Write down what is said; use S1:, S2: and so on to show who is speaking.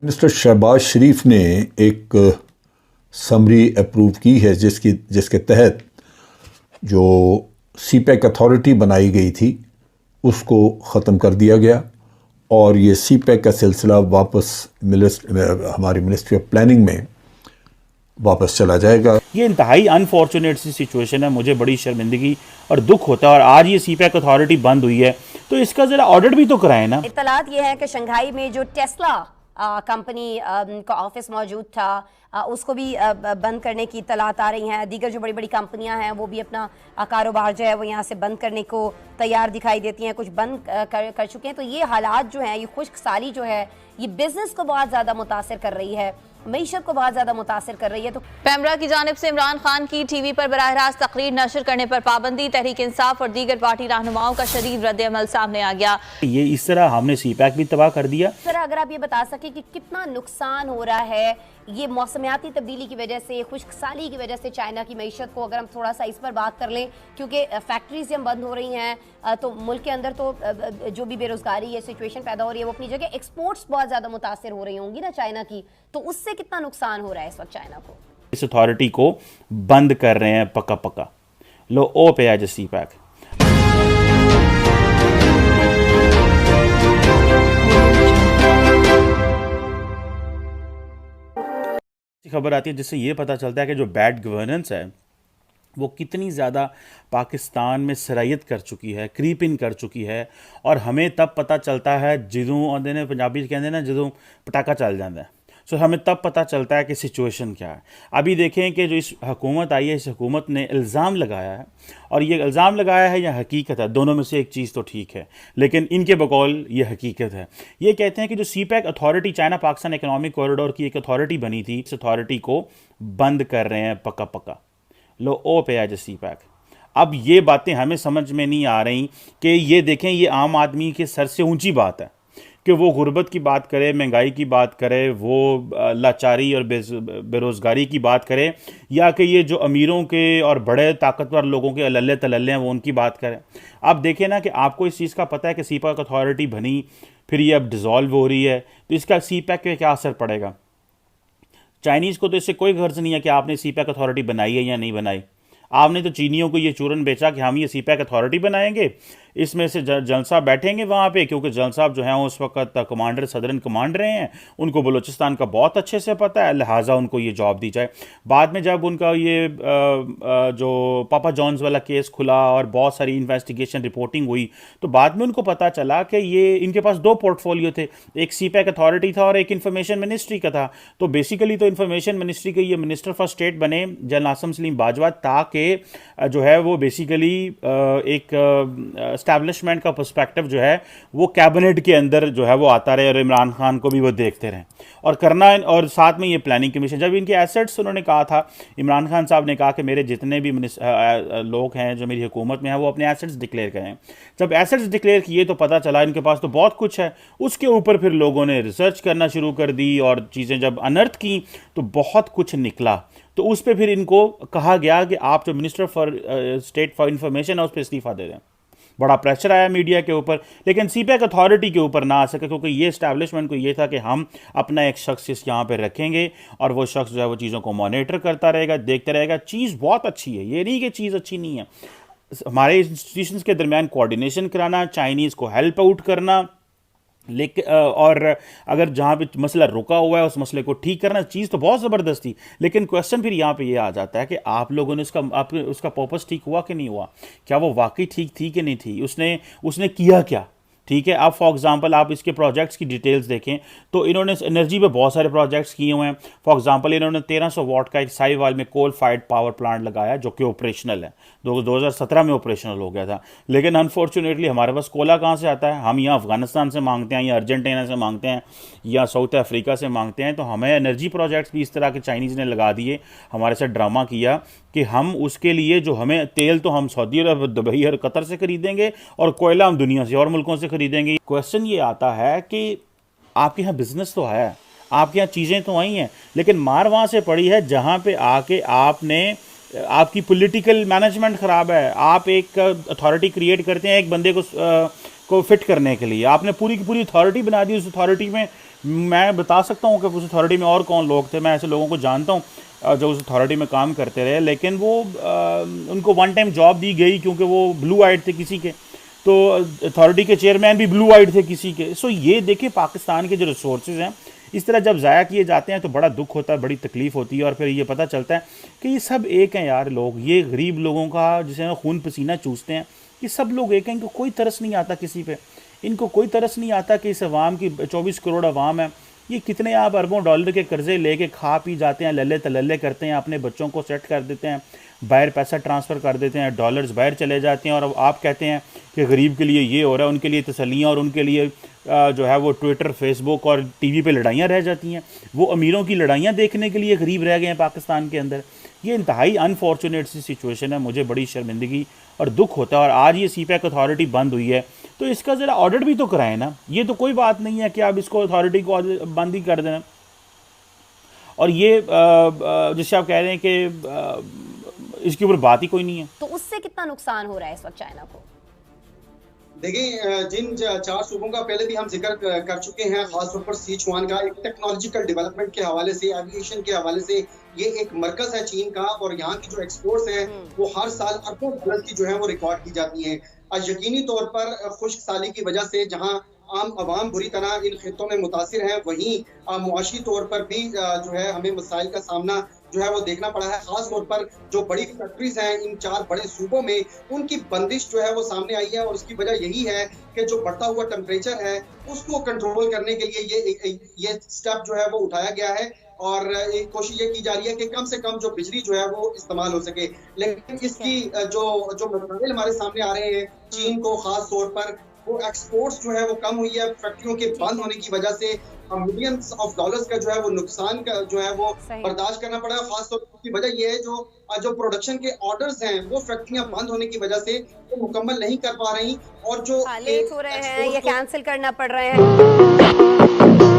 S1: Mister Shahbaz शरीफ ने एक summary approve की है जिसके तहत जो सीपैक अथॉरिटी बनाई गई थी उसको ख़त्म कर दिया गया और ये सीपैक का सिलसिला वापस हमारी मिनिस्ट्री ऑफ प्लानिंग में वापस चला जाएगा।
S2: ये इंतहाई अनफॉर्चुनेट सी सिचुएशन है, मुझे बड़ी शर्मिंदगी और दुख होता है। और आज ये सीपैक अथॉरिटी बंद हुई है तो इसका जरा ऑडिट भी तो कराएं ना।
S3: इत्तलात ये है कि शंघाई में जो टेस्ला कंपनी का ऑफिस मौजूद था उसको भी बंद करने की इत्तलात आ रही हैं। दीगर जो बड़ी बड़ी कंपनियां हैं वो भी अपना कारोबार जो है वो यहाँ से बंद करने को तैयार दिखाई देती हैं, कुछ बंद कर चुके हैं। तो ये हालात जो हैं, ये खुश्क साली जो है, ये बिजनेस को बहुत ज़्यादा मुतासर कर रही है, मईशत को बहुत ज्यादा मुतासर कर रही है। तो
S4: पैमरा की जानिब से इमरान खान की टीवी पर बराह रास्त तकरीर नशर करने पर पाबंदी, तहरीक इंसाफ और दीगर पार्टी रहनुमाओं का शदीद रद्द-ए-अमल सामने आ गया।
S2: ये इस तरह हमने सीपैक भी तबाह कर दिया।
S3: सर अगर आप ये बता सके कि कितना नुकसान हो रहा है ये मौसमियाती तब्दीली की वजह से, खुश्क साली की वजह से चाइना की मईशत को, अगर हम थोड़ा सा इस पर बात कर लें, क्योंकि फैक्ट्रीज जब बंद हो रही हैं तो मुल्क के अंदर तो जो भी बेरोजगारी है, सिचुएशन पैदा हो रही है, वो अपनी जगह एक्सपोर्ट्स बहुत ज़्यादा मुतासर हो रही होंगी ना चाइना की, तो उससे कितना नुकसान हो रहा है इस वक्त चाइना को।
S2: इस अथॉरिटी को बंद कर रहे हैं पक्का पक्का। लो ओ पे आज सीपैक। खबर आती है जिससे ये पता चलता है कि जो बैड गवर्नेंस है वो कितनी ज़्यादा पाकिस्तान में सरायत कर चुकी है, क्रीप इन कर चुकी है। और हमें तब पता चलता है जदों आंदे ने, पंजाबी कहते हैं ना, जदों पटाखा चल जाता है। सो हमें तब पता चलता है कि सिचुएशन क्या है। अभी देखें कि जो इस हुकूमत आई है, इस हुकूमत ने इल्ज़ाम लगाया है, और ये इल्ज़ाम लगाया है या हकीकत है, दोनों में से एक चीज़ तो ठीक है, लेकिन इनके बकौल ये हकीकत है। ये कहते हैं कि जो CPEC authority, China Pakistan economic corridor की एक अथॉरिटी बनी थी, इस अथॉरिटी को बंद कर रहे हैं पक्का पक्का। लो ओ पे आज सीपैक। अब ये बातें हमें समझ में नहीं आ रही कि ये देखें, ये आम आदमी के सर से ऊंची बात है कि वो गुर्बत की बात करे, महंगाई की बात करे, वो लाचारी और बेरोज़गारी की बात करे, या कि ये जो अमीरों के और बड़े ताकतवर लोगों के अल्ले तलल्ले हैं वो उनकी बात करें। अब देखें ना कि आपको इस चीज़ का पता है कि सीपैक अथॉरिटी बनी, फिर ये अब डिज़ोल्व हो रही है, तो इसका सीपैक पे क्या असर पड़ेगा। चाइनीज़ को तो इससे कोई गर्ज नहीं है कि आपने सीपैक अथॉरिटी बनाई है या नहीं बनाई। आपने तो चीनियों को ये चूरन बेचा कि हम ये सीपैक अथॉरिटी बनाएंगे, इसमें से जनरल साहब बैठेंगे वहाँ पे, क्योंकि जनरल साहब जो हैं उस वक्त कमांडर सदरन कमांड रहे हैं, उनको बलूचिस्तान का बहुत अच्छे से पता है, लिहाजा उनको ये जॉब दी जाए। बाद में जब उनका ये जो पापा जॉन्स वाला केस खुला और बहुत सारी इन्वेस्टिगेशन रिपोर्टिंग हुई, तो बाद में उनको पता चला कि ये इनके पास दो पोर्टफोलियो थे, एक सीपैक अथॉरिटी था और एक इन्फॉर्मेशन मिनिस्ट्री का था। तो बेसिकली तो इन्फॉर्मेशन मिनिस्ट्री के ये मिनिस्टर फॉर स्टेट बने जनरल आसिम सलीम बाजवा, ताकि जो है वो बेसिकली एक एस्टैब्लिशमेंट का पर्सपेक्टिव जो है वो कैबिनेट के अंदर जो है वो आता रहे और इमरान खान को भी वो देखते रहें और करना। और साथ में ये प्लानिंग कमीशन, जब इनके एसेट्स उन्होंने कहा था, इमरान खान साहब ने कहा कि मेरे जितने भी लोग हैं जो मेरी हुकूमत में हैं वो अपने एसेट्स डिक्लेयर करें। जब एसेट्स डिक्लेयर किए तो पता चला इनके पास तो बहुत कुछ है। उसके ऊपर फिर लोगों ने रिसर्च करना शुरू कर दी और चीज़ें जब अनर्थ की तो बहुत कुछ निकला। तो उस पर फिर इनको कहा गया कि आप जो minister for state for information है उस पर इस्तीफ़ा दे दें। बड़ा प्रेशर आया मीडिया के ऊपर, लेकिन सीपैक अथॉरिटी के ऊपर ना आ सके, क्योंकि ये इस्टेब्लिशमेंट को ये था कि हम अपना एक शख्स इस यहाँ पे रखेंगे और वो शख्स जो है वो चीज़ों को मॉनिटर करता रहेगा, देखता रहेगा। चीज़ बहुत अच्छी है, ये नहीं कि चीज़ अच्छी नहीं है। हमारे इंस्टीट्यूशंस के दरमियान कोऑर्डिनेशन कराना, चाइनीज़ को हेल्प आउट करना, लेकिन और अगर जहाँ पे मसला रुका हुआ है उस मसले को ठीक करना, चीज़ तो बहुत ज़बरदस्त थी। लेकिन क्वेश्चन फिर यहाँ पे ये आ जाता है कि आप लोगों ने उसका पर्पस ठीक हुआ कि नहीं हुआ, क्या वो वाकई ठीक थी कि नहीं थी, उसने किया क्या। ठीक है, अब फॉर एग्जांपल आप इसके प्रोजेक्ट्स की डिटेल्स देखें तो इन्होंने एनर्जी पे बहुत सारे प्रोजेक्ट्स किए हुए हैं। फॉर एग्जांपल इन्होंने 1300 वाट का एक साहिवाल में कोल फायर्ड पावर प्लांट लगाया जो कि ऑपरेशनल है, 2017 में ऑपरेशनल हो गया था। लेकिन अनफॉर्चुनेटली हमारे पास कोयला कहाँ से आता है, हम यहाँ अफगानिस्तान से मांगते हैं या अर्जेंटीना से मांगते हैं या साउथ अफ्रीका से मांगते हैं। तो हमें एनर्जी प्रोजेक्ट्स भी इस तरह के चाइनीज़ ने लगा दिए, हमारे साथ ड्रामा किया कि हम उसके लिए जो हमें तेल तो हम सऊदी अरब, दुबई और कतर से खरीदेंगे और कोयला हम दुनिया से और मुल्कों से खरीदेंगे। क्वेश्चन ये आता है कि आपके यहाँ बिजनेस तो है, आपके यहाँ चीज़ें तो आई हैं, लेकिन मार वहाँ से पड़ी है जहाँ पे आके आपकी पॉलिटिकल मैनेजमेंट ख़राब है। आप एक अथॉरिटी क्रिएट करते हैं एक बंदे को फिट करने के लिए, आपने पूरी की पूरी अथॉरिटी बना दी, उस अथॉरिटी में मैं बता सकता हूँ कि उस अथॉरिटी में और कौन लोग थे, मैं ऐसे लोगों को जानता हूँ जो उस अथॉरिटी में काम करते रहे, लेकिन वो उनको वन टाइम जॉब दी गई क्योंकि वो ब्लू आइड थे किसी के, तो अथॉरिटी के चेयरमैन भी ब्लू आइड थे किसी के। सो ये देखिए पाकिस्तान के जो रिसोर्सेज हैं इस तरह जब ज़ाया किए जाते हैं तो बड़ा दुख होता है, बड़ी तकलीफ़ होती है, और फिर ये पता चलता है कि ये सब एक हैं यार लोग, ये गरीब लोगों का जिसे खून पसीना चूसते हैं, ये सब लोग एक हैं, इनको कोई तरस नहीं आता किसी पे, इनको कोई तरस नहीं आता कि इस अवाम की 24 करोड़ अवाम है, ये कितने आप अरबों डॉलर के कर्जे लेके खा पी जाते हैं, लल्ले तलल्ले करते हैं, अपने बच्चों को सेट कर देते हैं, बाहर पैसा ट्रांसफ़र कर देते हैं, डॉलर्स बाहर चले जाते हैं, और अब आप कहते हैं कि गरीब के लिए ये हो रहा है, उनके लिए तसल्लियाँ और उनके लिए जो है वो ट्विटर, फेसबुक और टीवी पे लड़ाइयाँ रह जाती हैं। वो अमीरों की लड़ाइयाँ देखने के लिए गरीब रह गए हैं पाकिस्तान के अंदर। ये इंतहाई अनफॉर्चुनेट सी सिचुएशन है, मुझे बड़ी शर्मिंदगी और दुख होता है। और आज ये सीपैक अथॉरिटी बंद हुई है तो इसका ज़रा ऑडिट भी तो कराएं ना, ये तो कोई बात नहीं है कि आप इसको अथॉरिटी को बंद ही कर देना। और ये जिससे आप कह रहे हैं कि इसके ऊपर बात ही कोई नहीं है,
S3: तो उससे कितना नुकसान हो रहा है इस वक्त चाइना को?
S5: देखिए, जिन 4 सूबों का पहले भी हम जिक्र कर चुके हैं, खासतौर पर सिचुआन का, एक टेक्नोलॉजिकल डेवलपमेंट के हवाले से, एविएशन के हवाले से ये एक मरकज है चीन का, और यहाँ की जो एक्सपोर्ट्स हैं वो हर साल अरबों डॉलर की जो है वो रिकॉर्ड की जाती हैं। यकीनी तौर पर खुश्क साली की वजह से जहाँ आम आवाम बुरी तरह इन खित्तों में मुतासिर है, वहीं मुआशी तौर पर भी जो है हमें मसाइल का सामना जो है वो देखना पड़ा है। खास तौर पर जो बड़ी फैक्ट्रीज हैं इन 4 बड़े सूबों में, उनकी बंदिश जो है वो सामने आई है, और उसकी वजह यही है कि जो बढ़ता हुआ टेम्परेचर है उसको कंट्रोल करने के लिए ये स्टेप जो है वो उठाया गया है, और एक कोशिश ये की जा रही है कि कम से कम जो बिजली जो है वो इस्तेमाल हो सके। लेकिन इसकी जो मसाइल हमारे सामने आ रहे हैं, चीन को खास तौर पर वो एक्सपोर्ट्स जो है वो कम हुई है, फैक्ट्रियों के बंद होने की वजह से मिलियंस ऑफ डॉलर्स का जो है वो नुकसान का जो है वो बर्दाश्त करना पड़ा। खास तौर की वजह ये है जो प्रोडक्शन के ऑर्डर्स हैं वो फैक्ट्रियां बंद होने की वजह से वो मुकम्मल नहीं कर पा रही, और जो
S3: लेट हो रहे हैं या कैंसिल करना पड़ रहे हैं।